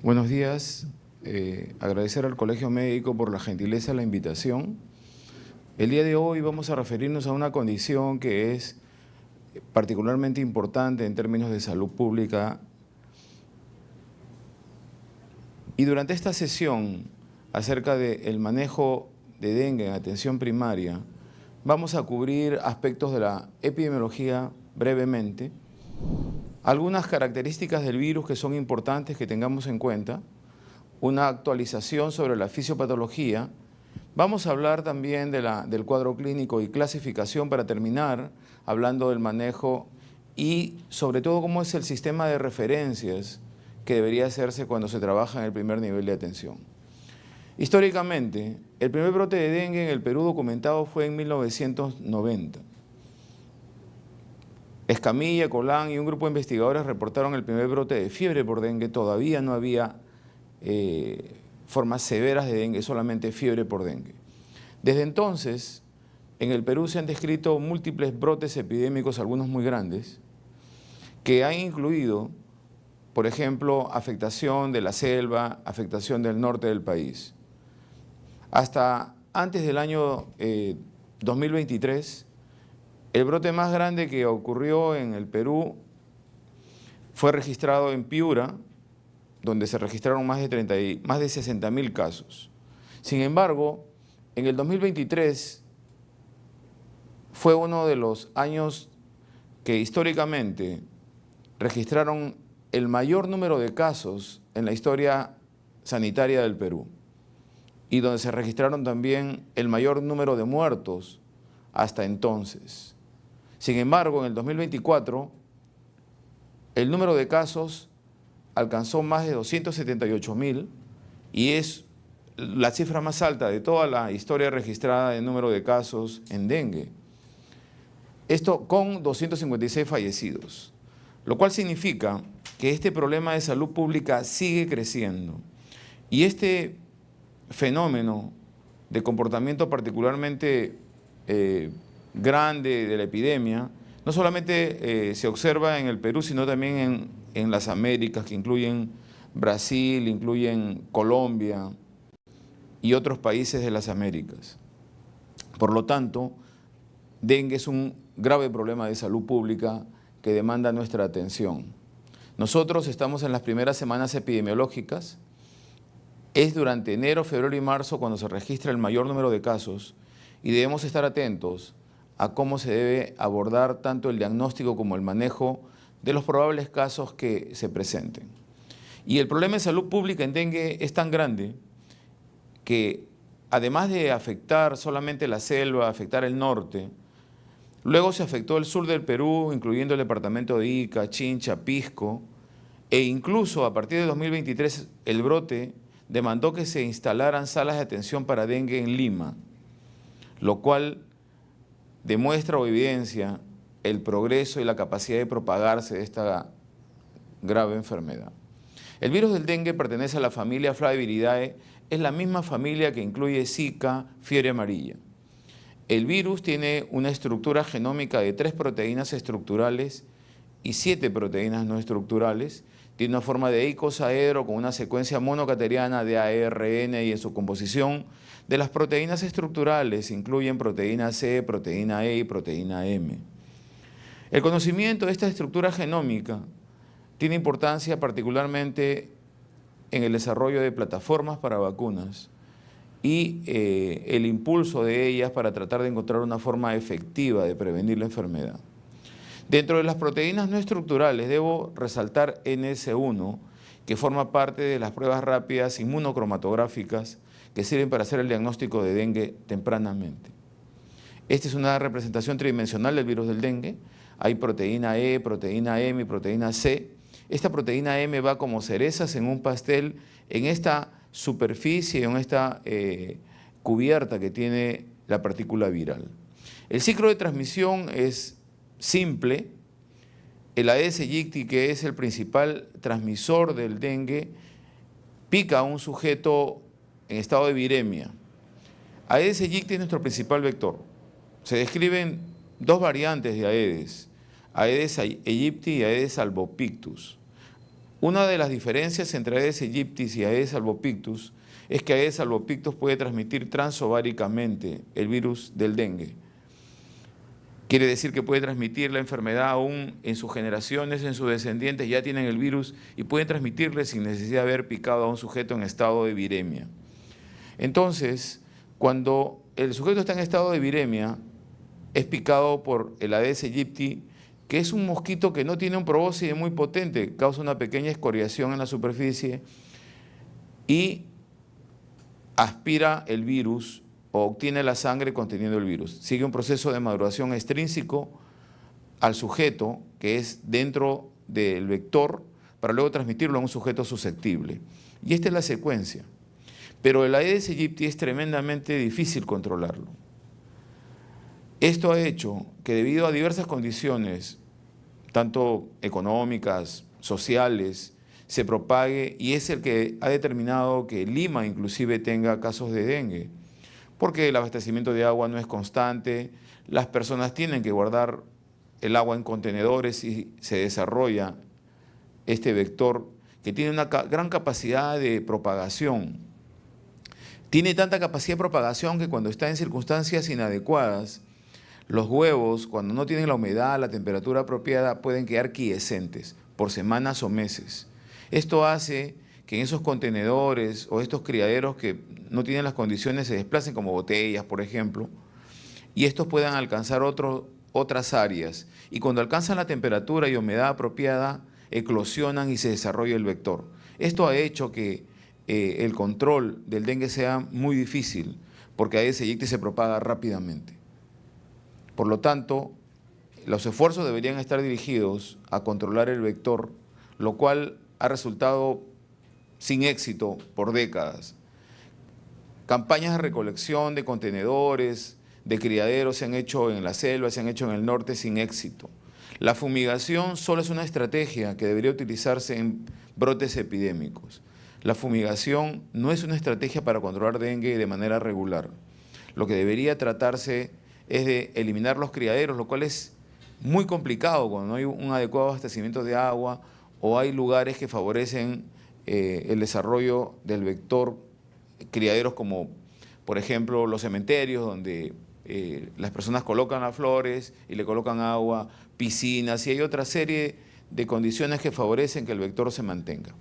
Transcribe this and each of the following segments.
Buenos días. Agradecer al Colegio Médico por la gentileza de la invitación. El día de hoy vamos a referirnos a una condición que es particularmente importante en términos de salud pública. Y durante esta sesión, acerca del manejo de dengue en atención primaria, vamos a cubrir aspectos de la epidemiología brevemente, algunas características del virus que son importantes que tengamos en cuenta, una actualización sobre la fisiopatología. Vamos a hablar también del cuadro clínico y clasificación para terminar hablando del manejo y sobre todo cómo es el sistema de referencias que debería hacerse cuando se trabaja en el primer nivel de atención. Históricamente, el primer brote de dengue en el Perú documentado fue en 1990. Escamilla, Colán y un grupo de investigadores reportaron el primer brote de fiebre por dengue. Todavía no había formas severas de dengue, solamente fiebre por dengue. Desde entonces, en el Perú se han descrito múltiples brotes epidémicos, algunos muy grandes, que han incluido, por ejemplo, afectación de la selva, afectación del norte del país. Hasta antes del año 2023, el brote más grande que ocurrió en el Perú fue registrado en Piura, donde se registraron más de 60.000 casos. Sin embargo, en el 2023 fue uno de los años que históricamente registraron el mayor número de casos en la historia sanitaria del Perú y donde se registraron también el mayor número de muertos hasta entonces. Sin embargo, en el 2024, el número de casos alcanzó más de 278.000 y es la cifra más alta de toda la historia registrada de número de casos en dengue. Esto con 256 fallecidos, lo cual significa que este problema de salud pública sigue creciendo. Y este fenómeno de comportamiento particularmente grande de la epidemia, no solamente se observa en el Perú, sino también en las Américas, que incluyen Brasil, incluyen Colombia y otros países de las Américas. Por lo tanto, dengue es un grave problema de salud pública que demanda nuestra atención. Nosotros estamos en las primeras semanas epidemiológicas. Es durante enero, febrero y marzo cuando se registra el mayor número de casos y debemos estar atentos a cómo se debe abordar tanto el diagnóstico como el manejo de los probables casos que se presenten. Y el problema de salud pública en dengue es tan grande que además de afectar solamente la selva, afectar el norte, luego se afectó el sur del Perú, incluyendo el departamento de Ica, Chincha, Pisco, e incluso a partir de 2023 el brote demandó que se instalaran salas de atención para dengue en Lima, lo cual demuestra o evidencia el progreso y la capacidad de propagarse de esta grave enfermedad. El virus del dengue pertenece a la familia Flaviviridae, es la misma familia que incluye Zika, fiebre amarilla. El virus tiene una estructura genómica de 3 proteínas estructurales y 7 proteínas no estructurales. Tiene una forma de icosaedro con una secuencia monocateriana de ARN y en su composición de las proteínas estructurales incluyen proteína C, proteína E y proteína M. El conocimiento de esta estructura genómica tiene importancia particularmente en el desarrollo de plataformas para vacunas y el impulso de ellas para tratar de encontrar una forma efectiva de prevenir la enfermedad. Dentro de las proteínas no estructurales debo resaltar NS1, que forma parte de las pruebas rápidas inmunocromatográficas que sirven para hacer el diagnóstico de dengue tempranamente. Esta es una representación tridimensional del virus del dengue. Hay proteína E, proteína M y proteína C. Esta proteína M va como cerezas en un pastel en esta superficie, en esta cubierta que tiene la partícula viral. El ciclo de transmisión es simple. El Aedes aegypti, que es el principal transmisor del dengue, pica a un sujeto en estado de viremia. Aedes aegypti es nuestro principal vector. Se describen 2 variantes de Aedes aegypti y Aedes albopictus. Una de las diferencias entre Aedes aegypti y Aedes albopictus es que Aedes albopictus puede transmitir transováricamente el virus del dengue. Quiere decir que puede transmitir la enfermedad aún en sus generaciones, en sus descendientes ya tienen el virus y pueden transmitirle sin necesidad de haber picado a un sujeto en estado de viremia. Entonces, cuando el sujeto está en estado de viremia, es picado por el Aedes aegypti, que es un mosquito que no tiene un probóscide muy potente, causa una pequeña escoriación en la superficie y aspira el virus o obtiene la sangre conteniendo el virus. Sigue un proceso de maduración extrínseco al sujeto, que es dentro del vector, para luego transmitirlo a un sujeto susceptible. Y esta es la secuencia. Pero el Aedes aegypti es tremendamente difícil controlarlo. Esto ha hecho que debido a diversas condiciones, tanto económicas, sociales, se propague y es el que ha determinado que Lima inclusive tenga casos de dengue, porque el abastecimiento de agua no es constante, las personas tienen que guardar el agua en contenedores y se desarrolla este vector que tiene una gran capacidad de propagación. Tiene tanta capacidad de propagación que cuando está en circunstancias inadecuadas, los huevos, cuando no tienen la humedad, la temperatura apropiada, pueden quedar quiescentes por semanas o meses. Esto hace que en esos contenedores o estos criaderos que no tienen las condiciones se desplacen como botellas, por ejemplo, y estos puedan alcanzar otras áreas. Y cuando alcanzan la temperatura y humedad apropiada, eclosionan y se desarrolla el vector. Esto ha hecho que el control del dengue sea muy difícil, porque Aedes aegypti se propaga rápidamente. Por lo tanto, los esfuerzos deberían estar dirigidos a controlar el vector, lo cual ha resultado sin éxito por décadas. Campañas de recolección de contenedores, de criaderos se han hecho en la selva, se han hecho en el norte sin éxito. La fumigación solo es una estrategia que debería utilizarse en brotes epidémicos. La fumigación no es una estrategia para controlar dengue de manera regular. Lo que debería tratarse es de eliminar los criaderos, lo cual es muy complicado cuando no hay un adecuado abastecimiento de agua o hay lugares que favorecen el desarrollo del vector, criaderos como, por ejemplo, los cementerios, donde las personas colocan las flores y le colocan agua, piscinas, y hay otra serie de condiciones que favorecen que el vector se mantenga.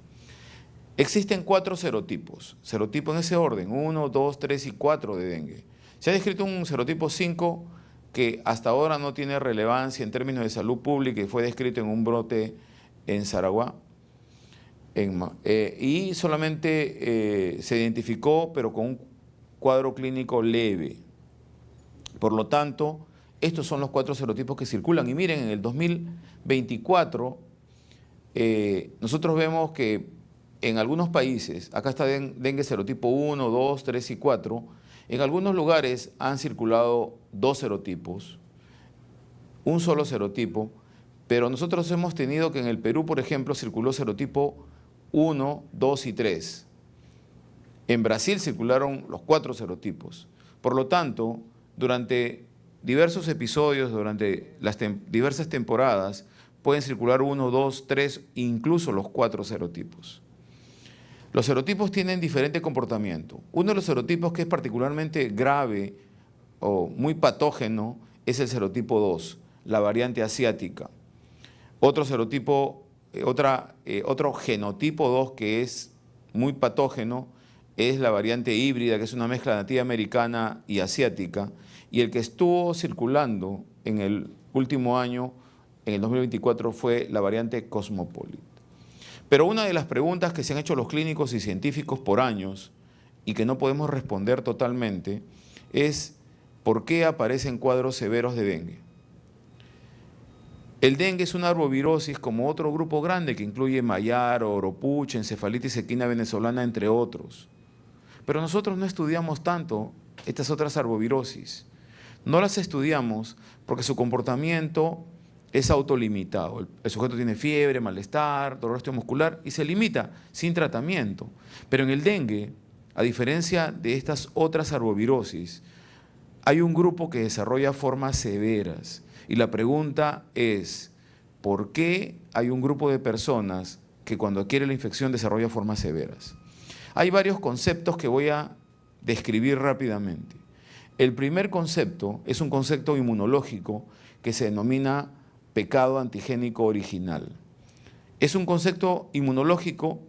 Existen 4 serotipos en ese orden, 1, 2, 3 y 4 de dengue. Se ha descrito un serotipo 5 que hasta ahora no tiene relevancia en términos de salud pública y fue descrito en un brote en Saraguá. Y solamente se identificó, pero con un cuadro clínico leve. Por lo tanto, estos son los 4 serotipos que circulan. Y miren, en el 2024, nosotros vemos que en algunos países, acá está dengue serotipo 1, 2, 3 y 4, en algunos lugares han circulado 2 serotipos, un solo serotipo, pero nosotros hemos tenido que en el Perú, por ejemplo, circuló serotipo 1, 2 y 3. En Brasil circularon los 4 serotipos. Por lo tanto, durante diversos episodios, durante las diversas temporadas, pueden circular 1, 2, 3, incluso los 4 serotipos. Los serotipos tienen diferente comportamiento. Uno de los serotipos que es particularmente grave o muy patógeno es el serotipo 2, la variante asiática. Otro serotipo, otro genotipo 2 que es muy patógeno es la variante híbrida, que es una mezcla nativa americana y asiática, y el que estuvo circulando en el último año, en el 2024, fue la variante Cosmopolita. Pero una de las preguntas que se han hecho los clínicos y científicos por años y que no podemos responder totalmente es ¿por qué aparecen cuadros severos de dengue? El dengue es una arbovirosis como otro grupo grande que incluye mayar, oropuche, encefalitis equina venezolana, entre otros. Pero nosotros no estudiamos tanto estas otras arbovirosis. No las estudiamos porque su comportamiento es autolimitado. El sujeto tiene fiebre, malestar, dolor osteomuscular y se limita sin tratamiento. Pero en el dengue, a diferencia de estas otras arbovirosis, hay un grupo que desarrolla formas severas. Y la pregunta es, ¿por qué hay un grupo de personas que cuando adquiere la infección desarrolla formas severas. Hay varios conceptos que voy a describir rápidamente. El primer concepto es un concepto inmunológico que se denomina pecado antigénico original. Es un concepto inmunológico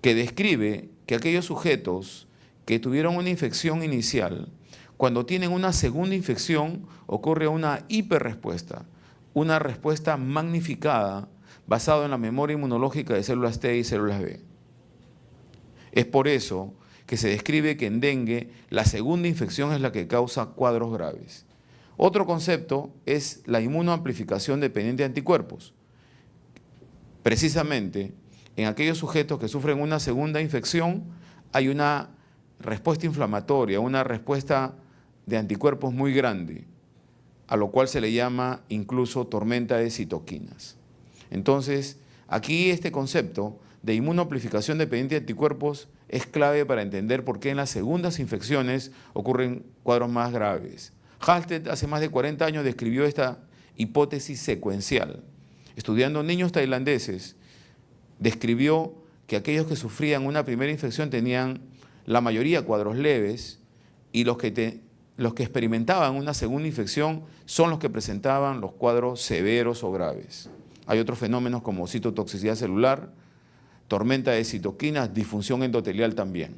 que describe que aquellos sujetos que tuvieron una infección inicial, cuando tienen una segunda infección, ocurre una hiperrespuesta, una respuesta magnificada basada en la memoria inmunológica de células T y células B. Es por eso que se describe que en dengue la segunda infección es la que causa cuadros graves. Otro concepto es la inmunoamplificación dependiente de anticuerpos. Precisamente, en aquellos sujetos que sufren una segunda infección, hay una respuesta inflamatoria, una respuesta de anticuerpos muy grande, a lo cual se le llama incluso tormenta de citoquinas. Entonces, aquí este concepto de inmunoamplificación dependiente de anticuerpos es clave para entender por qué en las segundas infecciones ocurren cuadros más graves. Halsted hace más de 40 años describió esta hipótesis secuencial. Estudiando niños tailandeses, describió que aquellos que sufrían una primera infección tenían la mayoría cuadros leves y los que experimentaban una segunda infección son los que presentaban los cuadros severos o graves. Hay otros fenómenos como citotoxicidad celular, tormenta de citoquinas, disfunción endotelial también.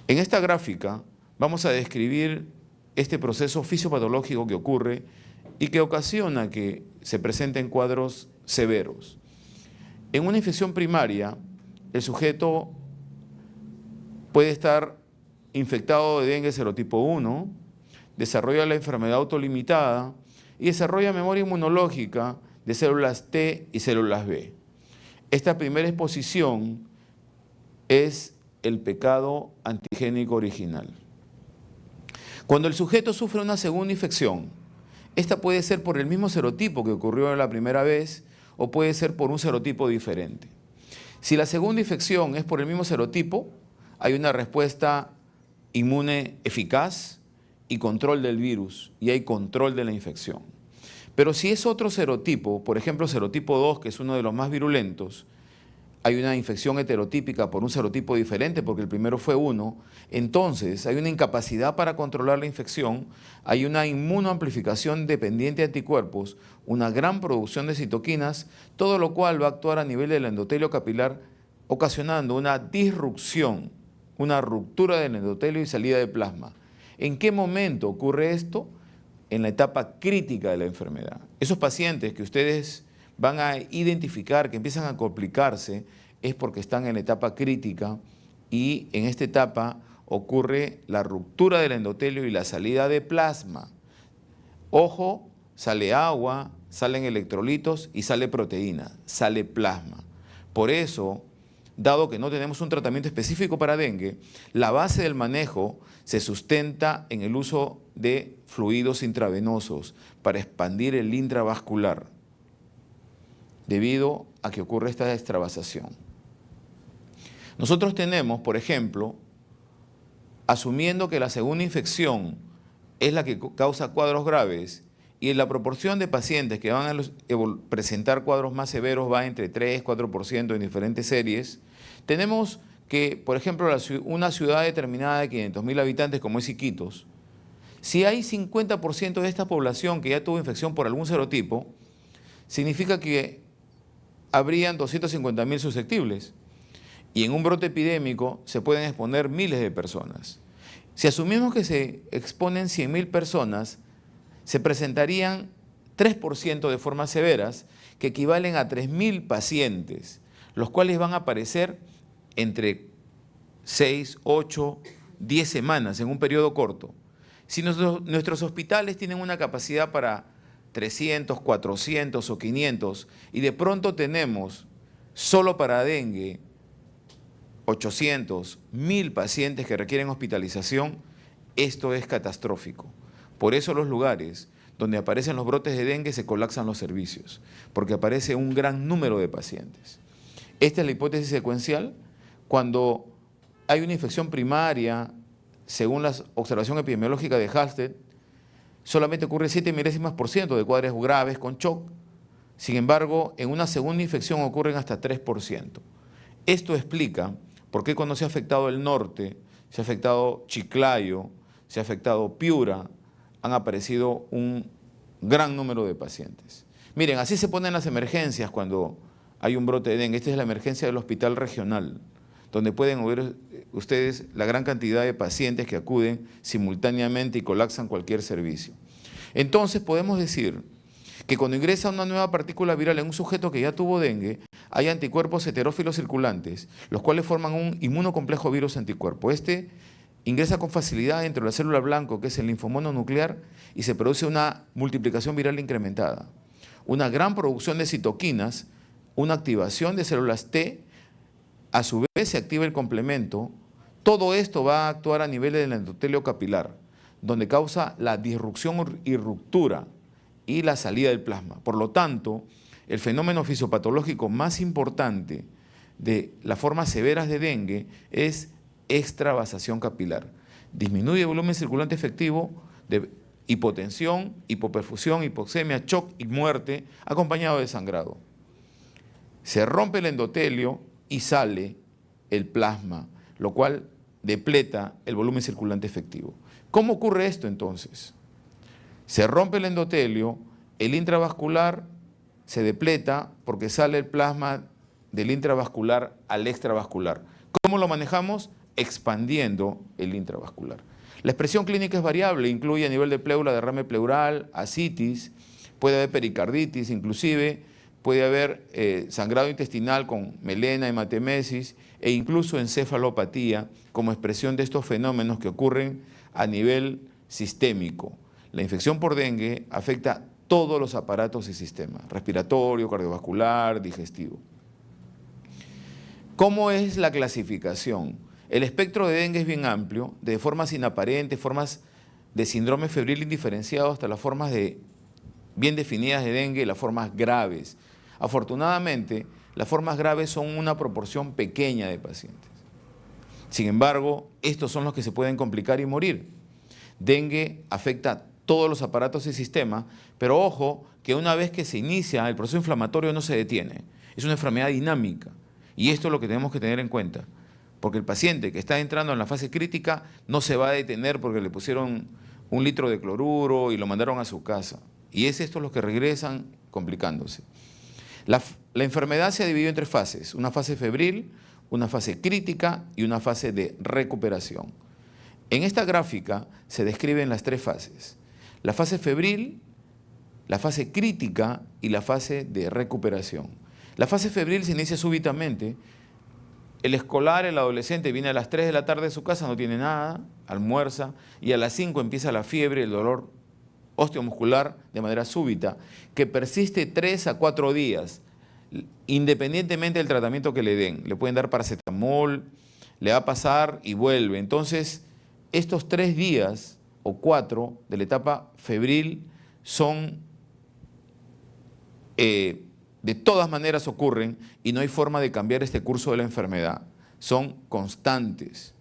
En esta gráfica vamos a describir este proceso fisiopatológico que ocurre y que ocasiona que se presenten cuadros severos. En una infección primaria, el sujeto puede estar infectado de dengue serotipo 1, desarrolla la enfermedad autolimitada y desarrolla memoria inmunológica de células T y células B. Esta primera exposición es el pecado antigénico original. Cuando el sujeto sufre una segunda infección, esta puede ser por el mismo serotipo que ocurrió la primera vez o puede ser por un serotipo diferente. Si la segunda infección es por el mismo serotipo, hay una respuesta inmune eficaz y control del virus, y hay control de la infección. Pero si es otro serotipo, por ejemplo serotipo 2, que es uno de los más virulentos, hay una infección heterotípica por un serotipo diferente porque el primero fue 1, entonces hay una incapacidad para controlar la infección, hay una inmunoamplificación dependiente de anticuerpos, una gran producción de citoquinas, todo lo cual va a actuar a nivel del endotelio capilar, ocasionando una disrupción, una ruptura del endotelio y salida de plasma. ¿En qué momento ocurre esto? En la etapa crítica de la enfermedad. Esos pacientes que ustedes van a identificar que empiezan a complicarse es porque están en la etapa crítica y en esta etapa ocurre la ruptura del endotelio y la salida de plasma. Ojo, sale agua, salen electrolitos y sale proteína, sale plasma. Por eso, dado que no tenemos un tratamiento específico para dengue, la base del manejo se sustenta en el uso de fluidos intravenosos para expandir el intravascular, debido a que ocurre esta extravasación. Nosotros tenemos, por ejemplo, asumiendo que la segunda infección es la que causa cuadros graves y en la proporción de pacientes que van a presentar cuadros más severos va entre 3-4% en diferentes series, tenemos que, por ejemplo, una ciudad determinada de 500.000 habitantes como es Iquitos, si hay 50% de esta población que ya tuvo infección por algún serotipo, significa que habrían 250.000 susceptibles y en un brote epidémico se pueden exponer miles de personas. Si asumimos que se exponen 100.000 personas, se presentarían 3% de formas severas que equivalen a 3.000 pacientes, los cuales van a aparecer entre 6, 8, 10 semanas en un periodo corto. Si nuestros hospitales tienen una capacidad para 300, 400 o 500 y de pronto tenemos solo para dengue 800, 1.000 pacientes que requieren hospitalización, esto es catastrófico. Por eso los lugares donde aparecen los brotes de dengue se colapsan los servicios, porque aparece un gran número de pacientes. Esta es la hipótesis secuencial. Cuando hay una infección primaria, según la observación epidemiológica de Halsted, solamente ocurre 7 milésimas % de cuadros graves con shock, Sin embargo, en una segunda infección ocurren hasta 3%. Esto explica por qué cuando se ha afectado el norte, se ha afectado Chiclayo, se ha afectado Piura, han aparecido un gran número de pacientes. Miren, así se ponen las emergencias cuando hay un brote de dengue. Esta es la emergencia del hospital regional, donde pueden ver ustedes la gran cantidad de pacientes que acuden simultáneamente y colapsan cualquier servicio. Entonces podemos decir que cuando ingresa una nueva partícula viral en un sujeto que ya tuvo dengue, hay anticuerpos heterófilos circulantes, los cuales forman un inmunocomplejo virus anticuerpo. Este ingresa con facilidad dentro de la célula blanco, que es el linfomono nuclear, y se produce una multiplicación viral incrementada, una gran producción de citoquinas, una activación de células T, a su vez se activa el complemento. Todo esto va a actuar a nivel del endotelio capilar, donde causa la disrupción y ruptura y la salida del plasma. Por lo tanto, el fenómeno fisiopatológico más importante de las formas severas de dengue es extravasación capilar. Disminuye el volumen circulante efectivo de hipotensión, hipoperfusión, hipoxemia, shock y muerte, acompañado de sangrado. Se rompe el endotelio y sale el plasma, lo cual depleta el volumen circulante efectivo. ¿Cómo ocurre esto entonces? Se rompe el endotelio, el intravascular se depleta porque sale el plasma del intravascular al extravascular. ¿Cómo lo manejamos? Expandiendo el intravascular. La expresión clínica es variable, incluye a nivel de pleura, derrame pleural, ascitis, puede haber pericarditis, inclusive puede haber sangrado intestinal con melena, hematemesis e incluso encefalopatía como expresión de estos fenómenos que ocurren a nivel sistémico. La infección por dengue afecta todos los aparatos y sistemas, respiratorio, cardiovascular, digestivo. ¿Cómo es la clasificación? El espectro de dengue es bien amplio, de formas inaparentes, formas de síndrome febril indiferenciado hasta las formas bien definidas de dengue y las formas graves. Afortunadamente, las formas graves son una proporción pequeña de pacientes. Sin embargo, estos son los que se pueden complicar y morir. Dengue afecta todos los aparatos y sistemas, pero ojo que una vez que se inicia el proceso inflamatorio no se detiene. Es una enfermedad dinámica y esto es lo que tenemos que tener en cuenta, porque el paciente que está entrando en la fase crítica no se va a detener porque le pusieron 1 litro de cloruro y lo mandaron a su casa. Y es esto los que regresan complicándose. La enfermedad se ha dividido en 3 fases, una fase febril, una fase crítica y una fase de recuperación. En esta gráfica se describen las 3 fases. La fase febril, la fase crítica y la fase de recuperación. La fase febril se inicia súbitamente. El escolar, el adolescente, viene a las 3 de la tarde de su casa, no tiene nada, almuerza, y a las 5 empieza la fiebre, el dolor osteomuscular de manera súbita, que persiste 3 a 4 días, independientemente del tratamiento que le den. Le pueden dar paracetamol, le va a pasar y vuelve. Entonces, estos 3 días o 4 de la etapa febril son, de todas maneras ocurren y no hay forma de cambiar este curso de la enfermedad. Son constantes.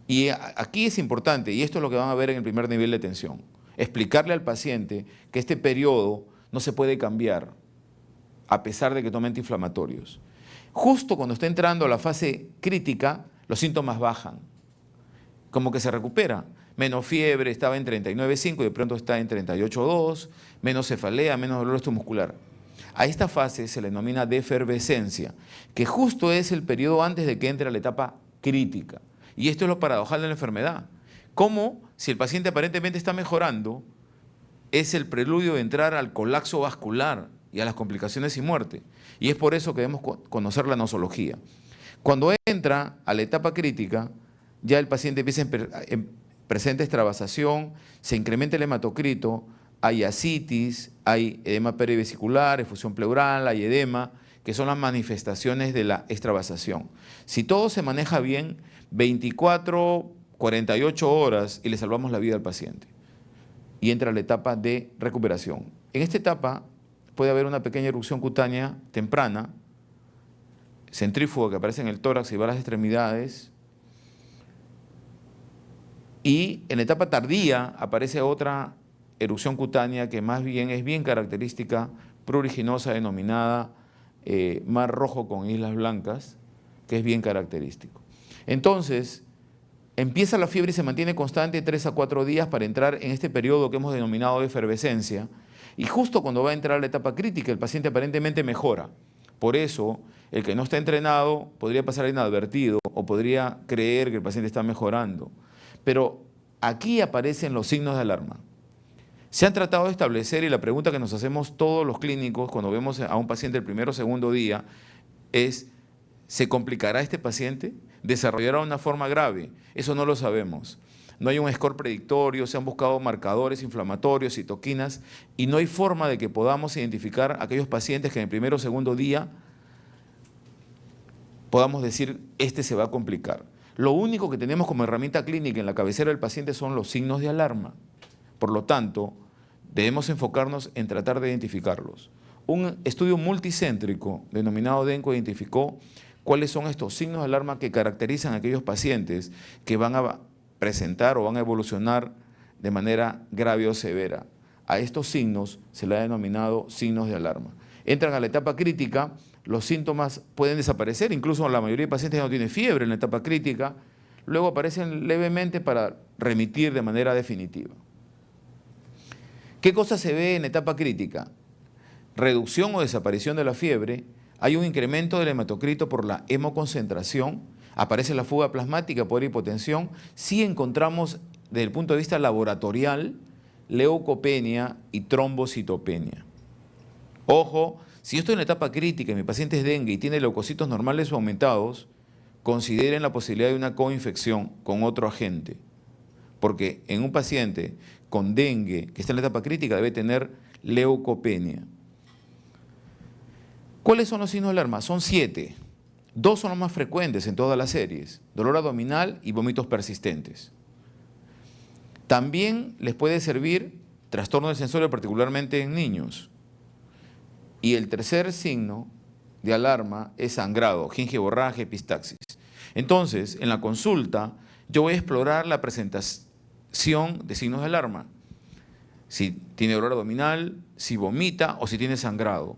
Y aquí es importante, y esto es lo que van a ver en el primer nivel de atención, explicarle al paciente que este periodo no se puede cambiar a pesar de que tome antiinflamatorios. Justo cuando está entrando a la fase crítica, los síntomas bajan, como que se recupera. Menos fiebre, estaba en 39,5 y de pronto está en 38,2, menos cefalea, menos dolor osteomuscular. A esta fase se le denomina defervescencia, que justo es el periodo antes de que entre a la etapa crítica. Y esto es lo paradojal de la enfermedad. Cómo, si el paciente aparentemente está mejorando, es el preludio de entrar al colapso vascular y a las complicaciones y muerte. Y es por eso que debemos conocer la nosología. Cuando entra a la etapa crítica, ya el paciente empieza presenta extravasación, se incrementa el hematocrito, hay ascitis, hay edema perivesicular, efusión pleural, hay edema, que son las manifestaciones de la extravasación. Si todo se maneja bien, 24, 48 horas y le salvamos la vida al paciente. Y entra a la etapa de recuperación. En esta etapa puede haber una pequeña erupción cutánea temprana, centrífuga que aparece en el tórax y va a las extremidades. Y en la etapa tardía aparece otra erupción cutánea que más bien es bien característica pruriginosa denominada mar rojo con islas blancas, que es bien característico. Entonces, empieza la fiebre y se mantiene constante 3 a 4 días para entrar en este periodo que hemos denominado de efervescencia, y justo cuando va a entrar la etapa crítica, el paciente aparentemente mejora. Por eso, el que no está entrenado podría pasar inadvertido o podría creer que el paciente está mejorando. Pero aquí aparecen los signos de alarma. Se han tratado de establecer, y la pregunta que nos hacemos todos los clínicos cuando vemos a un paciente el primero o segundo día es: ¿se complicará este paciente? ¿Desarrollará una forma grave? Eso no lo sabemos. No hay un score predictorio, se han buscado marcadores inflamatorios, citoquinas, y no hay forma de que podamos identificar aquellos pacientes que en el primero o segundo día podamos decir, este se va a complicar. Lo único que tenemos como herramienta clínica en la cabecera del paciente son los signos de alarma. Por lo tanto, debemos enfocarnos en tratar de identificarlos. Un estudio multicéntrico denominado DENCO identificó cuáles son estos signos de alarma que caracterizan a aquellos pacientes que van a presentar o van a evolucionar de manera grave o severa. A estos signos se le ha denominado signos de alarma. Entran a la etapa crítica, los síntomas pueden desaparecer, incluso la mayoría de pacientes no tienen fiebre en la etapa crítica, luego aparecen levemente para remitir de manera definitiva. ¿Qué cosa se ve en la etapa crítica? Reducción o desaparición de la fiebre, hay un incremento del hematocrito por la hemoconcentración, aparece la fuga plasmática por hipotensión, sí encontramos desde el punto de vista laboratorial leucopenia y trombocitopenia. Ojo, si yo estoy en la etapa crítica y mi paciente es dengue y tiene leucocitos normales o aumentados, consideren la posibilidad de una coinfección con otro agente, porque en un paciente con dengue que está en la etapa crítica debe tener leucopenia. ¿Cuáles son los signos de alarma? Son 7. 2 son los más frecuentes en todas las series: dolor abdominal y vómitos persistentes. También les puede servir trastorno del sensorio, particularmente en niños. Y el tercer signo de alarma es sangrado, gingivorragia, epistaxis. Entonces, en la consulta, yo voy a explorar la presentación de signos de alarma. Si tiene dolor abdominal, si vomita o si tiene sangrado.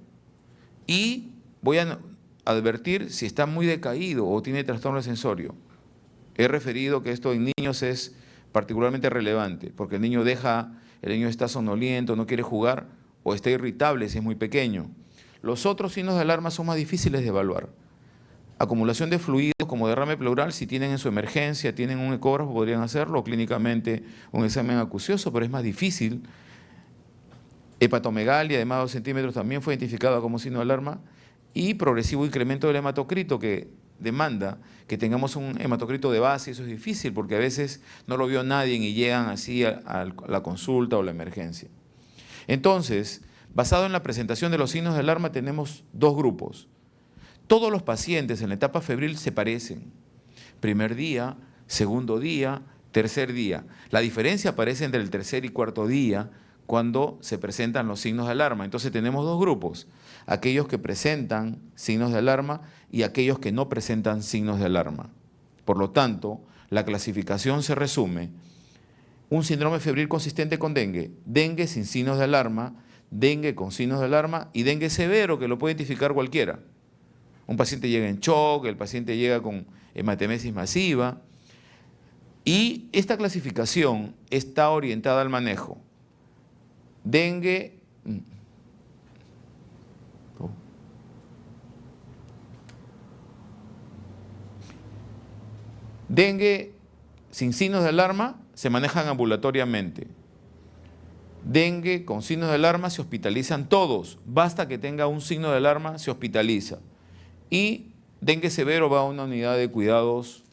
Y voy a advertir si está muy decaído o tiene trastorno del sensorio. He referido que esto en niños es particularmente relevante, porque el niño está somnoliento, no quiere jugar o está irritable si es muy pequeño. Los otros signos de alarma son más difíciles de evaluar. Acumulación de fluidos como derrame pleural, si tienen en su emergencia, tienen un ecógrafo, podrían hacerlo, clínicamente un examen acucioso, pero es más difícil. Hepatomegalia de más de 2 centímetros también fue identificada como signo de alarma, y progresivo incremento del hematocrito, que demanda que tengamos un hematocrito de base. Eso es difícil porque a veces no lo vio nadie y llegan así a la consulta o la emergencia. Entonces, basado en la presentación de los signos de alarma, tenemos 2 grupos. Todos los pacientes en la etapa febril se parecen. Primer día, segundo día, tercer día. La diferencia aparece entre el tercer y cuarto día cuando se presentan los signos de alarma. Entonces tenemos 2 grupos: aquellos que presentan signos de alarma y aquellos que no presentan signos de alarma. Por lo tanto, la clasificación se resume: un síndrome febril consistente con dengue, dengue sin signos de alarma, dengue con signos de alarma y dengue severo, que lo puede identificar cualquiera. Un paciente llega en shock, el paciente llega con hematemesis masiva, y esta clasificación está orientada al manejo. Dengue, dengue sin signos de alarma se manejan ambulatoriamente. Dengue con signos de alarma se hospitalizan todos, basta que tenga un signo de alarma, se hospitaliza. Y dengue severo va a una unidad de cuidados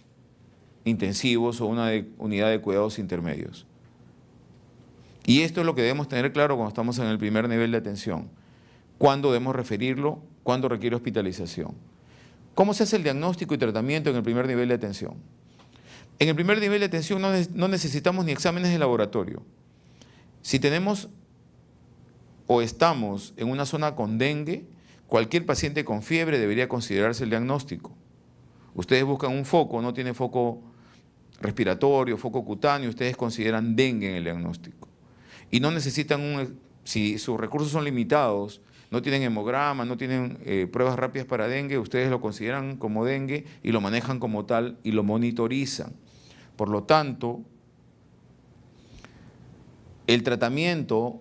intensivos o una unidad de cuidados intermedios. Y esto es lo que debemos tener claro cuando estamos en el primer nivel de atención: cuándo debemos referirlo, cuándo requiere hospitalización. ¿Cómo se hace el diagnóstico y tratamiento en el primer nivel de atención? En el primer nivel de atención no necesitamos ni exámenes de laboratorio. Si tenemos o estamos en una zona con dengue, cualquier paciente con fiebre debería considerarse el diagnóstico. Ustedes buscan un foco, no tiene foco respiratorio, foco cutáneo, ustedes consideran dengue en el diagnóstico. Y no necesitan si sus recursos son limitados, no tienen hemograma, no tienen pruebas rápidas para dengue, ustedes lo consideran como dengue y lo manejan como tal y lo monitorizan. Por lo tanto, el tratamiento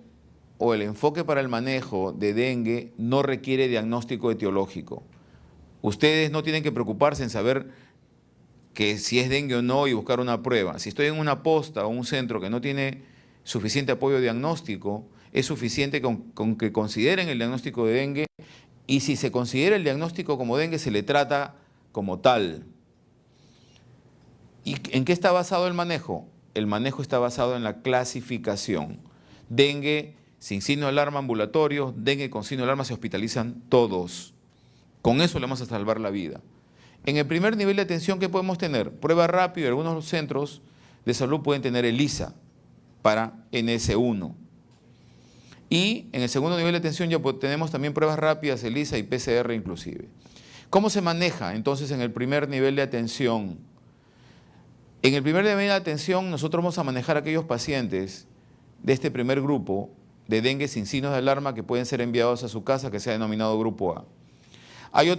o el enfoque para el manejo de dengue no requiere diagnóstico etiológico. Ustedes no tienen que preocuparse en saber que si es dengue o no y buscar una prueba. Si estoy en una posta o un centro que no tiene suficiente apoyo diagnóstico, es suficiente con que consideren el diagnóstico de dengue, y si se considera el diagnóstico como dengue, se le trata como tal. ¿Y en qué está basado el manejo? El manejo está basado en la clasificación. Dengue sin signo de alarma ambulatorio, dengue con signo de alarma, se hospitalizan todos. Con eso le vamos a salvar la vida. En el primer nivel de atención, ¿qué podemos tener? Prueba rápida. Algunos centros de salud pueden tener ELISA para NS1. Y en el segundo nivel de atención ya tenemos también pruebas rápidas, ELISA y PCR inclusive. ¿Cómo se maneja entonces en el primer nivel de atención? En el primer nivel de atención nosotros vamos a manejar a aquellos pacientes de este primer grupo de dengue sin signos de alarma que pueden ser enviados a su casa, que se ha denominado grupo A. Hay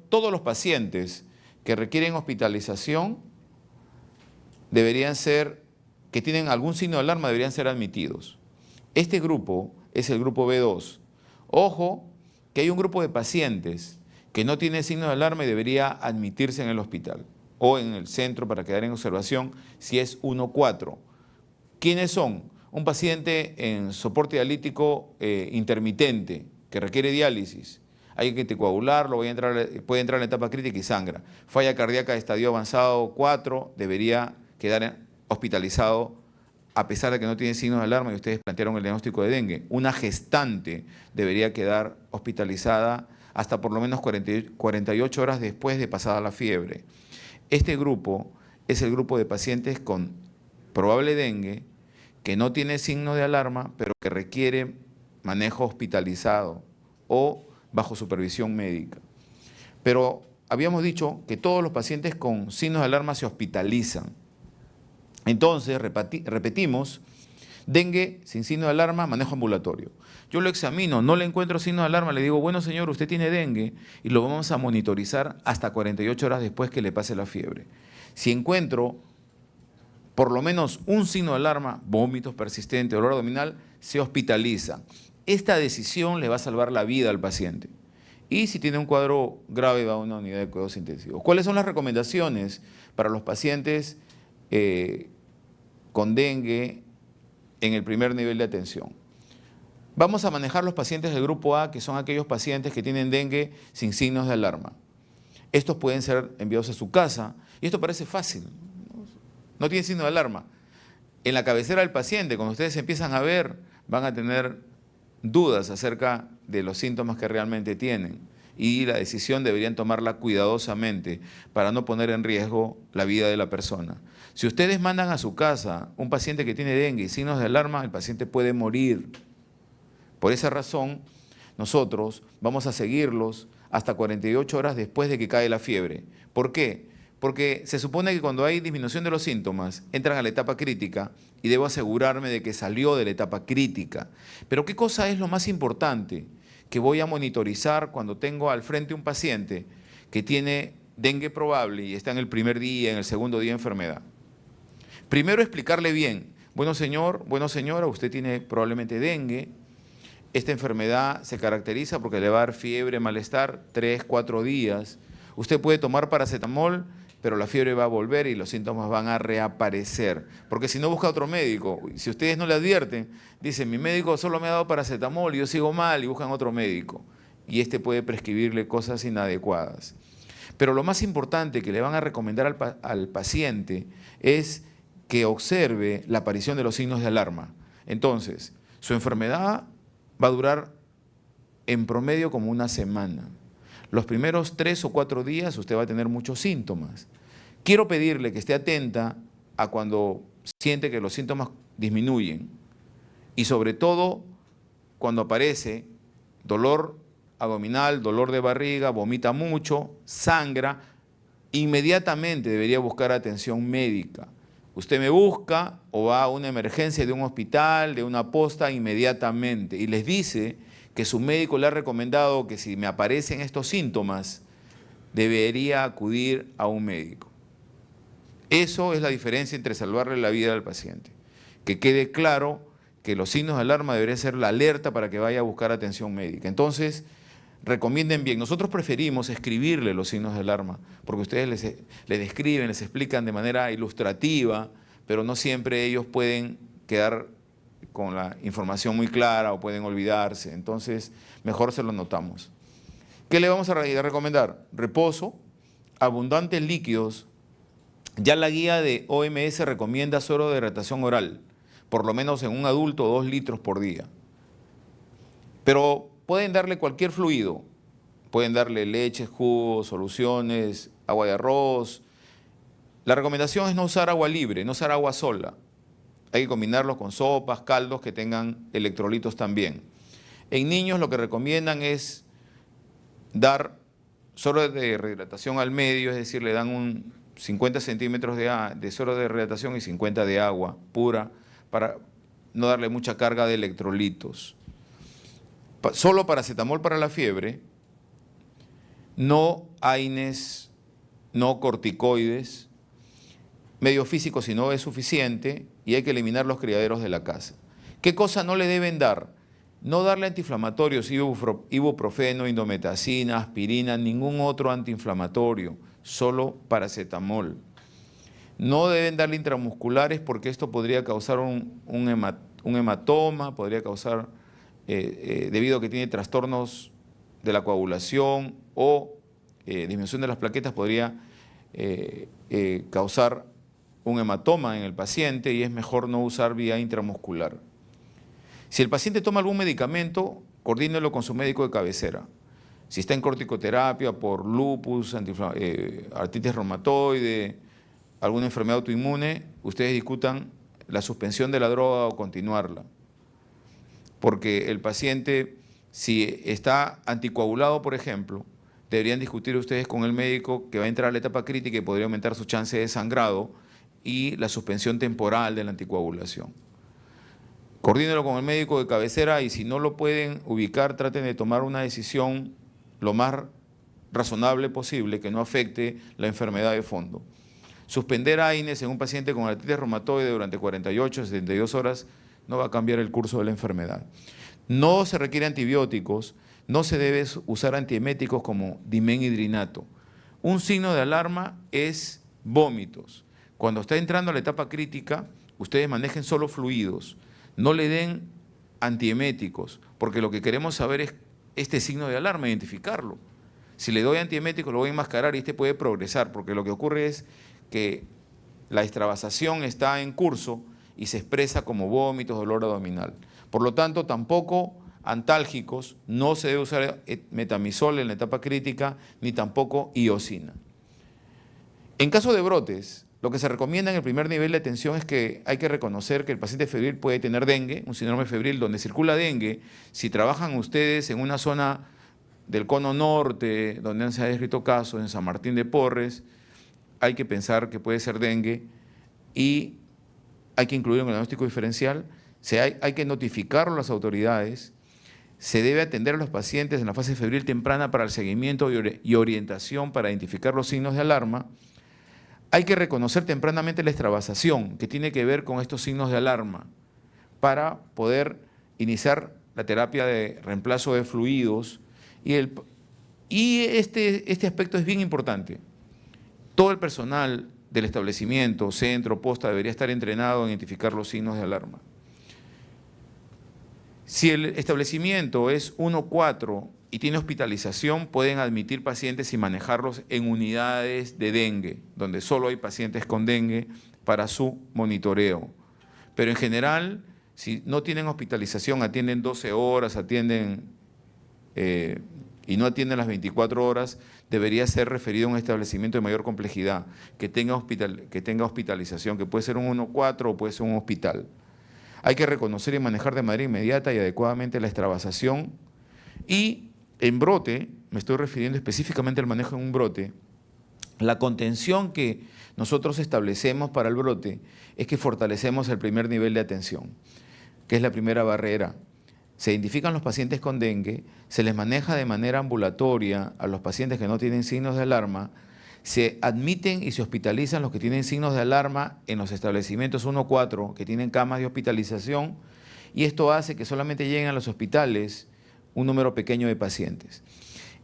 todos los pacientes que requieren hospitalización que tienen algún signo de alarma, deberían ser admitidos. Este grupo es el grupo B2. Ojo, que hay un grupo de pacientes que no tiene signo de alarma y debería admitirse en el hospital o en el centro para quedar en observación si es 1-4. ¿Quiénes son? Un paciente en soporte dialítico intermitente que requiere diálisis. Hay que anticoagularlo, puede entrar en la etapa crítica y sangra. Falla cardíaca de estadio avanzado 4, debería quedar hospitalizado a pesar de que no tiene signos de alarma y ustedes plantearon el diagnóstico de dengue. Una gestante debería quedar hospitalizada hasta por lo menos 48 horas después de pasada la fiebre. Este grupo es el grupo de pacientes con probable dengue que no tiene signo de alarma, pero que requiere manejo hospitalizado o bajo supervisión médica. Pero habíamos dicho que todos los pacientes con signos de alarma se hospitalizan. Entonces, repetimos, dengue sin signo de alarma, manejo ambulatorio. Yo lo examino, no le encuentro signo de alarma, le digo, bueno señor, usted tiene dengue y lo vamos a monitorizar hasta 48 horas después que le pase la fiebre. Si encuentro por lo menos un signo de alarma, vómitos persistentes, dolor abdominal, se hospitaliza. Esta decisión le va a salvar la vida al paciente. Y si tiene un cuadro grave, va a una unidad de cuidados intensivos. ¿Cuáles son las recomendaciones para los pacientes con dengue en el primer nivel de atención? Vamos a manejar los pacientes del grupo A, que son aquellos pacientes que tienen dengue sin signos de alarma. Estos pueden ser enviados a su casa, y esto parece fácil, no tiene signo de alarma. En la cabecera del paciente, cuando ustedes empiezan a ver, van a tener dudas acerca de los síntomas que realmente tienen, y la decisión deberían tomarla cuidadosamente para no poner en riesgo la vida de la persona. Si ustedes mandan a su casa un paciente que tiene dengue y signos de alarma, el paciente puede morir. Por esa razón, nosotros vamos a seguirlos hasta 48 horas después de que cae la fiebre. ¿Por qué? Porque se supone que cuando hay disminución de los síntomas, entran a la etapa crítica y debo asegurarme de que salió de la etapa crítica. Pero ¿qué cosa es lo más importante que voy a monitorizar cuando tengo al frente un paciente que tiene dengue probable y está en el primer día, en el segundo día de enfermedad? Primero explicarle bien, bueno señor, bueno señora, usted tiene probablemente dengue. Esta enfermedad se caracteriza porque le va a dar fiebre, malestar, 3, 4 días. Usted puede tomar paracetamol, pero la fiebre va a volver y los síntomas van a reaparecer. Porque si no, busca otro médico. Si ustedes no le advierten, dicen, mi médico solo me ha dado paracetamol y yo sigo mal, y buscan otro médico. Y este puede prescribirle cosas inadecuadas. Pero lo más importante que le van a recomendar al paciente es que observe la aparición de los signos de alarma. Entonces, su enfermedad va a durar en promedio como una semana. Los primeros 3 o 4 días usted va a tener muchos síntomas. Quiero pedirle que esté atenta a cuando siente que los síntomas disminuyen y sobre todo cuando aparece dolor abdominal, dolor de barriga, vomita mucho, sangra, inmediatamente debería buscar atención médica. Usted me busca o va a una emergencia de un hospital, de una posta, inmediatamente y les dice que su médico le ha recomendado que si me aparecen estos síntomas, debería acudir a un médico. Eso es la diferencia entre salvarle la vida al paciente. Que quede claro que los signos de alarma deberían ser la alerta para que vaya a buscar atención médica. Entonces, recomienden bien. Nosotros preferimos escribirle los signos de alarma, porque ustedes les describen, les explican de manera ilustrativa, pero no siempre ellos pueden quedar con la información muy clara o pueden olvidarse. Entonces, mejor se lo notamos. ¿Qué le vamos a recomendar? Reposo, abundantes líquidos. Ya la guía de OMS recomienda suero de hidratación oral, por lo menos en un adulto 2 litros por día. Pero pueden darle cualquier fluido, pueden darle leche, jugos, soluciones, agua de arroz. La recomendación es no usar agua libre, no usar agua sola. Hay que combinarlos con sopas, caldos que tengan electrolitos también. En niños lo que recomiendan es dar suero de rehidratación al medio, es decir, le dan un 50 centímetros de suero de rehidratación y 50 de agua pura para no darle mucha carga de electrolitos. Solo paracetamol para la fiebre, no AINES, no corticoides, medio físico si no es suficiente y hay que eliminar los criaderos de la casa. ¿Qué cosa no le deben dar? No darle antiinflamatorios, ibuprofeno, indometacina, aspirina, ningún otro antiinflamatorio, solo paracetamol. No deben darle intramusculares porque esto podría causar un hematoma, podría causar, debido a que tiene trastornos de la coagulación o disminución de las plaquetas, podría causar un hematoma en el paciente y es mejor no usar vía intramuscular. Si el paciente toma algún medicamento, coordínelo con su médico de cabecera. Si está en corticoterapia por lupus, artritis reumatoide, alguna enfermedad autoinmune, ustedes discutan la suspensión de la droga o continuarla. Porque el paciente, si está anticoagulado, por ejemplo, deberían discutir ustedes con el médico que va a entrar a la etapa crítica y podría aumentar su chance de sangrado y la suspensión temporal de la anticoagulación. Coordínelo con el médico de cabecera y si no lo pueden ubicar, traten de tomar una decisión lo más razonable posible que no afecte la enfermedad de fondo. Suspender AINES en un paciente con artritis reumatoide durante 48 a 72 horas no va a cambiar el curso de la enfermedad. No se requiere antibióticos, no se debe usar antieméticos como dimenhidrinato. Un signo de alarma es vómitos. Cuando está entrando a la etapa crítica, ustedes manejen solo fluidos. No le den antieméticos, porque lo que queremos saber es este signo de alarma, identificarlo. Si le doy antieméticos, lo voy a enmascarar y este puede progresar, porque lo que ocurre es que la extravasación está en curso y se expresa como vómitos, dolor abdominal. Por lo tanto, tampoco antálgicos, no se debe usar metamizol en la etapa crítica, ni tampoco iosina. En caso de brotes, lo que se recomienda en el primer nivel de atención es que hay que reconocer que el paciente febril puede tener dengue, un síndrome febril donde circula dengue. Si trabajan ustedes en una zona del cono norte, donde se han descrito casos, en San Martín de Porres, hay que pensar que puede ser dengue y hay que incluir un diagnóstico diferencial. Hay que notificarlo a las autoridades. Se debe atender a los pacientes en la fase febril temprana para el seguimiento y orientación para identificar los signos de alarma. Hay que reconocer tempranamente la extravasación, que tiene que ver con estos signos de alarma, para poder iniciar la terapia de reemplazo de fluidos. Y este aspecto es bien importante. Todo el personal del establecimiento, centro, posta, debería estar entrenado en identificar los signos de alarma. Si el establecimiento es 1-4 y tiene hospitalización, pueden admitir pacientes y manejarlos en unidades de dengue, donde solo hay pacientes con dengue para su monitoreo. Pero en general, si no tienen hospitalización, atienden 12 horas, y no atienden las 24 horas, debería ser referido a un establecimiento de mayor complejidad, que tenga hospitalización, que puede ser un 1-4 o puede ser un hospital. Hay que reconocer y manejar de manera inmediata y adecuadamente la extravasación. Y en brote, me estoy refiriendo específicamente al manejo en un brote, la contención que nosotros establecemos para el brote es que fortalecemos el primer nivel de atención, que es la primera barrera. se identifican los pacientes con dengue, se les maneja de manera ambulatoria a los pacientes que no tienen signos de alarma, se admiten y se hospitalizan los que tienen signos de alarma en los establecimientos 1-4 que tienen camas de hospitalización, y esto hace que solamente lleguen a los hospitales un número pequeño de pacientes.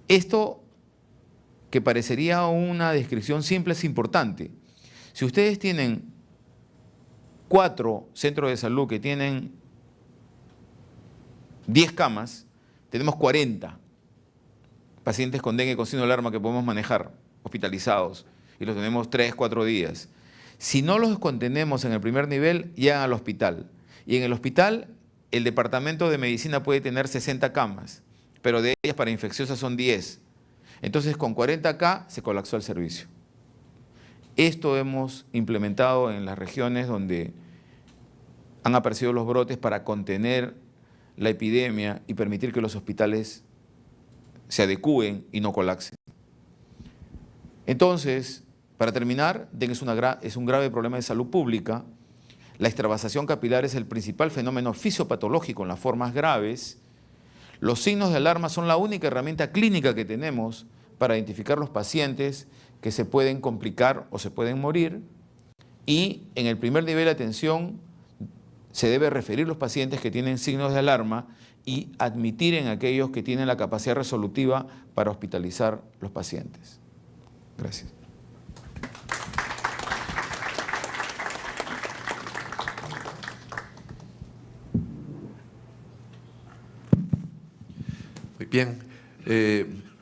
Esto, que parecería una descripción simple, es importante. Si ustedes tienen 4 centros de salud que tienen 10 camas, tenemos 40 pacientes con dengue con signo de alarma que podemos manejar, hospitalizados, y los tenemos 3-4 días. Si no los contenemos en el primer nivel, llegan al hospital. Y en el hospital, el departamento de medicina puede tener 60 camas, pero de ellas para infecciosas son 10. Entonces, con 40 acá se colapsó el servicio. Esto hemos implementado en las regiones donde han aparecido los brotes para contener la epidemia y permitir que los hospitales se adecúen y no colapsen. Entonces, para terminar, dengue es un grave problema de salud pública. La extravasación capilar es el principal fenómeno fisiopatológico en las formas graves. Los signos de alarma son la única herramienta clínica que tenemos para identificar los pacientes que se pueden complicar o se pueden morir. Y en el primer nivel de atención se debe referir los pacientes que tienen signos de alarma y admitir en aquellos que tienen la capacidad resolutiva para hospitalizar los pacientes. Gracias. Muy bien.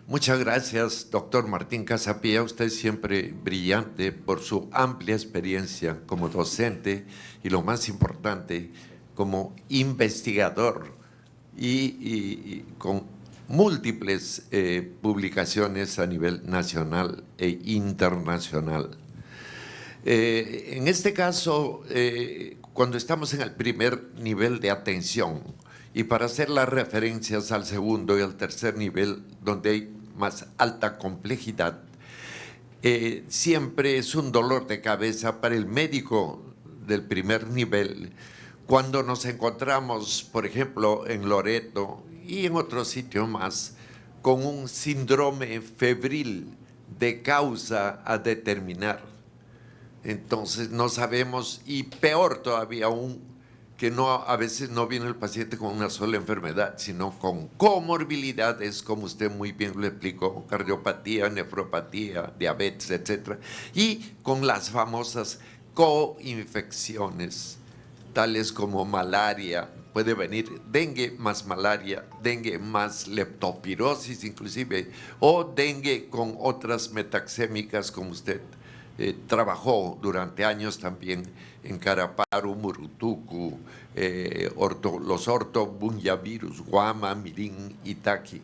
Muchas gracias, doctor Martín Casapía. Usted siempre brillante por su amplia experiencia como docente y, lo más importante, como investigador y con múltiples publicaciones a nivel nacional e internacional. En este caso, cuando estamos en el primer nivel de atención, y para hacer las referencias al segundo y al tercer nivel, donde hay más alta complejidad, siempre es un dolor de cabeza para el médico del primer nivel cuando nos encontramos, por ejemplo, en Loreto y en otro sitio más, con un síndrome febril de causa a determinar. Entonces no sabemos, y peor todavía aún, que a veces no viene el paciente con una sola enfermedad, sino con comorbilidades, como usted muy bien lo explicó, cardiopatía, nefropatía, diabetes, etcétera, y con las famosas coinfecciones, tales como malaria, puede venir dengue más malaria, dengue más leptospirosis inclusive, o dengue con otras metaxémicas, como usted trabajó durante años también en Caraparu, Murutucu, los ortobunyavirus, Guama, Mirín, Itaqui.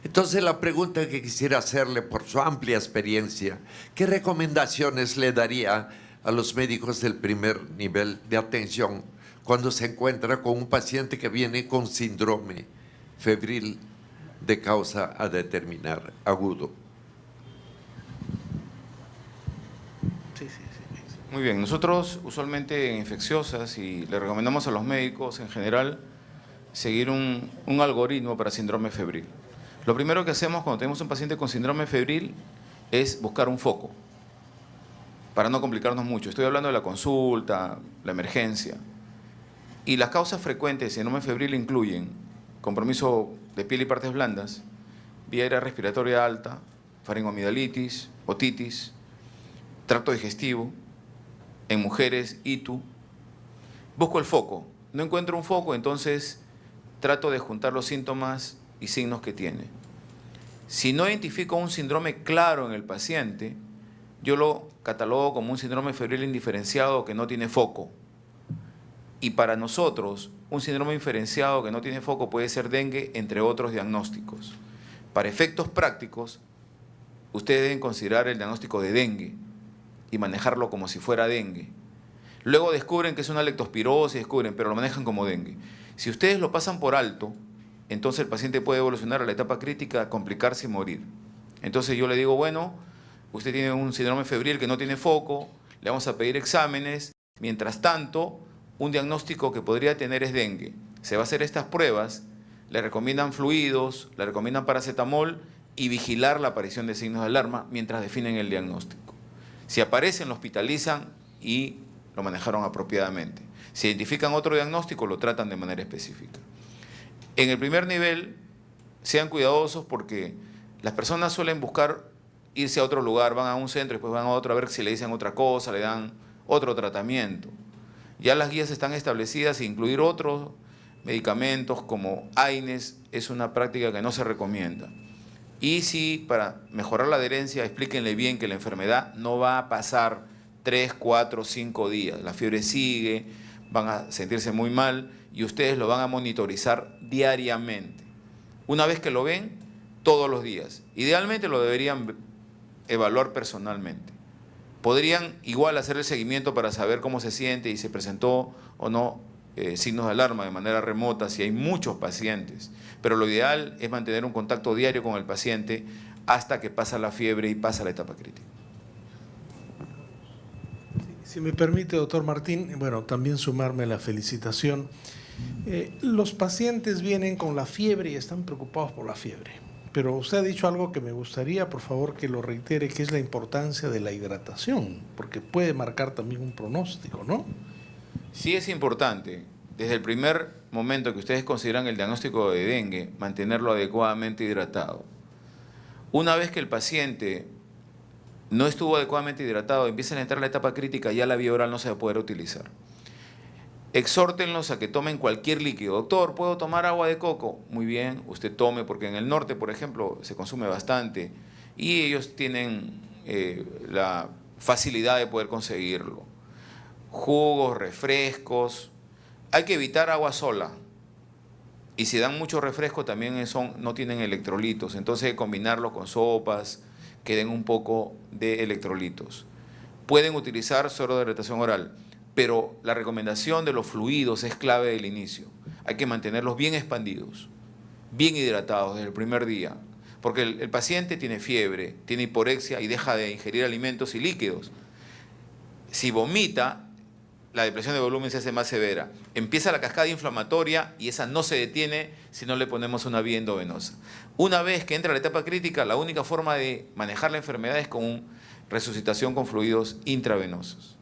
Entonces la pregunta que quisiera hacerle por su amplia experiencia, ¿qué recomendaciones le daría a los médicos del primer nivel de atención cuando se encuentra con un paciente que viene con síndrome febril de causa a determinar agudo? Muy bien, nosotros usualmente en infecciosas y le recomendamos a los médicos en general seguir un algoritmo para síndrome febril. Lo primero que hacemos cuando tenemos un paciente con síndrome febril es buscar un foco para no complicarnos mucho. Estoy hablando de la consulta, la emergencia. Y las causas frecuentes de síndrome febril incluyen compromiso de piel y partes blandas, vía aérea respiratoria alta, faringoamidalitis, otitis, tracto digestivo, en mujeres, ITU. Busco el foco. No encuentro un foco, entonces trato de juntar los síntomas y signos que tiene. Si no identifico un síndrome claro en el paciente, yo lo catalogo como un síndrome febril indiferenciado que no tiene foco. Y para nosotros, un síndrome indiferenciado que no tiene foco puede ser dengue, entre otros diagnósticos. Para efectos prácticos, ustedes deben considerar el diagnóstico de dengue y manejarlo como si fuera dengue. Luego descubren que es una leptospirosis, pero lo manejan como dengue. Si ustedes lo pasan por alto, entonces el paciente puede evolucionar a la etapa crítica, complicarse y morir. Entonces yo le digo, bueno, usted tiene un síndrome febril que no tiene foco, le vamos a pedir exámenes. Mientras tanto, un diagnóstico que podría tener es dengue. Se va a hacer estas pruebas le recomiendan fluidos, le recomiendan paracetamol y vigilar la aparición de signos de alarma mientras definen el diagnóstico. Si aparecen, lo hospitalizan y lo manejaron apropiadamente. Si identifican otro diagnóstico, lo tratan de manera específica. En el primer nivel, sean cuidadosos porque las personas suelen buscar irse a otro lugar, van a un centro y después van a otro a ver si le dicen otra cosa, le dan otro tratamiento. Ya las guías están establecidas e incluir otros medicamentos como AINES es una práctica que no se recomienda. Y si para mejorar la adherencia, explíquenle bien que la enfermedad no va a pasar 3, 4, 5 días. La fiebre sigue, van a sentirse muy mal y ustedes lo van a monitorizar diariamente. Una vez que lo ven, todos los días. Idealmente lo deberían evaluar personalmente. Podrían igual hacer el seguimiento para saber cómo se siente y si presentó o no signos de alarma de manera remota si hay muchos pacientes. Pero lo ideal es mantener un contacto diario con el paciente hasta que pasa la fiebre y pasa la etapa crítica. Si me permite, doctor Martín, bueno, también sumarme a la felicitación. Los pacientes vienen con la fiebre y están preocupados por la fiebre. Pero usted ha dicho algo que me gustaría, por favor, que lo reitere, que es la importancia de la hidratación, porque puede marcar también un pronóstico, ¿no? Sí es importante, desde el primer momento que ustedes consideran el diagnóstico de dengue, mantenerlo adecuadamente hidratado. Una vez que el paciente no estuvo adecuadamente hidratado, empiezan a entrar en la etapa crítica, ya la vía oral no se va a poder utilizar. Exhórtenlos a que tomen cualquier líquido. Doctor, ¿puedo tomar agua de coco? Muy bien, usted tome, porque en el norte, por ejemplo, se consume bastante y ellos tienen la facilidad de poder conseguirlo. Jugos, refrescos. Hay que evitar agua sola. Y si dan mucho refresco también no tienen electrolitos. Entonces hay que combinarlo con sopas que den un poco de electrolitos. Pueden utilizar suero de hidratación oral, pero la recomendación de los fluidos es clave del inicio. Hay que mantenerlos bien expandidos, bien hidratados desde el primer día, porque el paciente tiene fiebre, tiene hiporexia y deja de ingerir alimentos y líquidos. Si vomita, la depresión de volumen se hace más severa. Empieza la cascada inflamatoria y esa no se detiene si no le ponemos una vía endovenosa. Una vez que entra la etapa crítica, la única forma de manejar la enfermedad es con resucitación con fluidos intravenosos.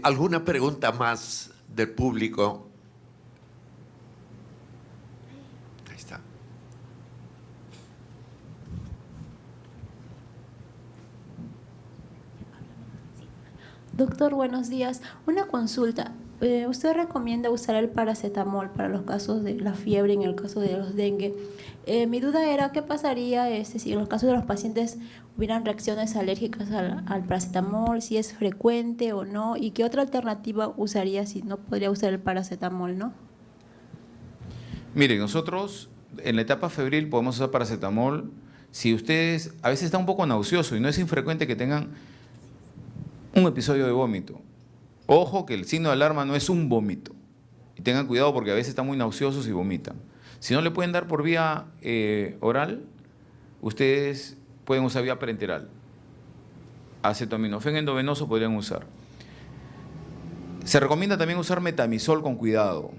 ¿Alguna pregunta más del público? Ahí está. Doctor, buenos días. Una consulta. ¿Usted recomienda usar el paracetamol para los casos de la fiebre en el caso de los dengue? Mi duda era qué pasaría si en los casos de los pacientes hubieran reacciones alérgicas al paracetamol, si es frecuente o no, y qué otra alternativa usaría si no podría usar el paracetamol, ¿no? Miren, nosotros en la etapa febril podemos usar paracetamol. Si ustedes a veces está un poco nauseoso y no es infrecuente que tengan un episodio de vómito. Ojo que el signo de alarma no es un vómito. Y tengan cuidado porque a veces están muy nauseosos y vomitan. Si no le pueden dar por vía oral, ustedes pueden usar vía parenteral. Acetaminofén endovenoso podrían usar. Se recomienda también usar metamizol con cuidado.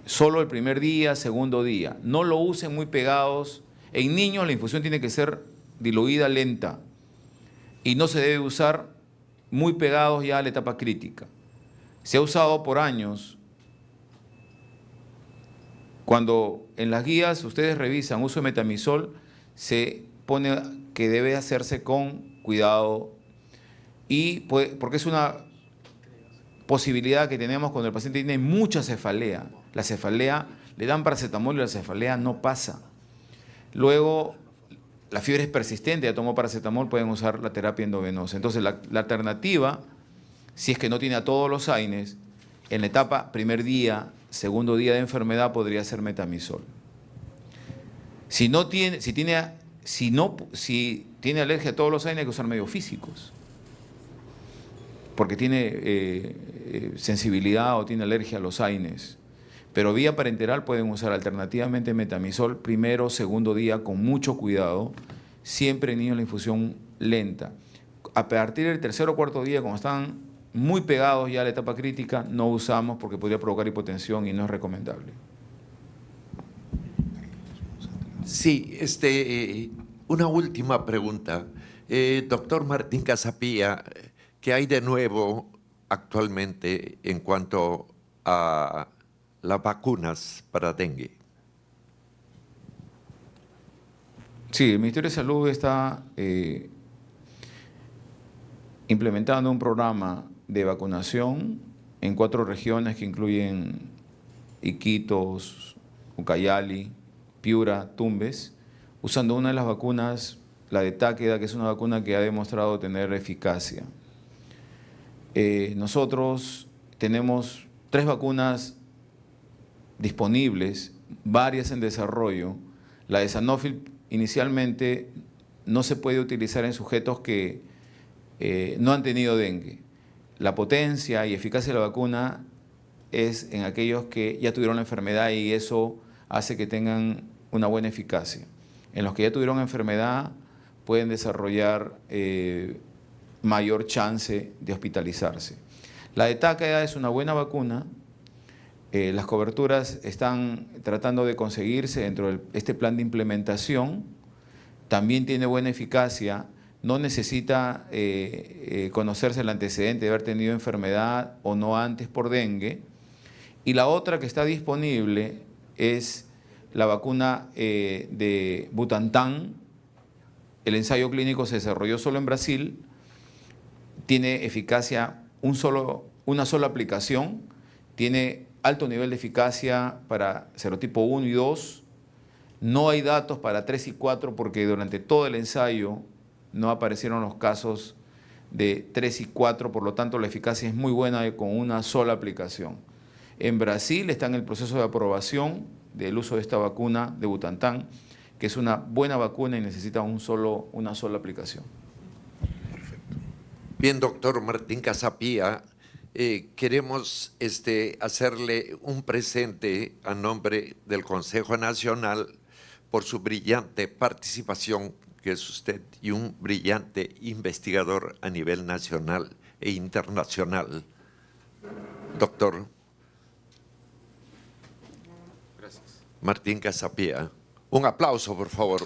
Solo el primer día, segundo día. No lo usen muy pegados. En niños la infusión tiene que ser diluida lenta. Y no se debe usar muy pegados ya a la etapa crítica. Se ha usado por años. Cuando en las guías ustedes revisan uso de metamizol, se pone que debe hacerse con cuidado y porque es una posibilidad que tenemos cuando el paciente tiene mucha cefalea. La cefalea, le dan paracetamol y la cefalea no pasa. Luego, la fiebre es persistente, ya tomó paracetamol, pueden usar la terapia endovenosa. Entonces, la alternativa, si es que no tiene a todos los AINES, en la etapa primer día, segundo día de enfermedad, podría ser metamizol. Si tiene alergia a todos los AINES, hay que usar medios físicos, porque tiene sensibilidad o tiene alergia a los AINES. Pero vía parenteral pueden usar alternativamente metamizol primero, segundo día con mucho cuidado, siempre en niños la infusión lenta. a partir del tercer o cuarto día, cuando están muy pegados ya a la etapa crítica, no usamos porque podría provocar hipotensión y no es recomendable. Sí, una última pregunta. Doctor Martín Casapía, ¿qué hay de nuevo actualmente en cuanto a las vacunas para dengue? Sí, el Ministerio de Salud está implementando un programa de vacunación en 4 regiones que incluyen Iquitos, Ucayali, Piura, Tumbes, usando una de las vacunas, la de Táqueda, que es una vacuna que ha demostrado tener eficacia. Nosotros tenemos 3 vacunas disponibles, varias en desarrollo. La de Sanofi inicialmente no se puede utilizar en sujetos que no han tenido dengue. La potencia y eficacia de la vacuna es en aquellos que ya tuvieron la enfermedad y eso hace que tengan una buena eficacia. En los que ya tuvieron enfermedad pueden desarrollar mayor chance de hospitalizarse. La de Táqueda es una buena vacuna. Las coberturas están tratando de conseguirse dentro de este plan de implementación. También tiene buena eficacia. No necesita conocerse el antecedente de haber tenido enfermedad o no antes por dengue. Y la otra que está disponible es la vacuna de Butantan. El ensayo clínico se desarrolló solo en Brasil. Tiene eficacia una sola aplicación. Tiene alto nivel de eficacia para serotipo 1 y 2. No hay datos para 3 y 4 porque durante todo el ensayo no aparecieron los casos de 3 y 4, por lo tanto la eficacia es muy buena con una sola aplicación. En Brasil está en el proceso de aprobación del uso de esta vacuna de Butantan, que es una buena vacuna y necesita una sola aplicación. Perfecto. Bien, doctor Martín Casapía, queremos hacerle un presente a nombre del Consejo Nacional por su brillante participación, que es usted, y un brillante investigador a nivel nacional e internacional. Doctor Martín Casapía, un aplauso, por favor.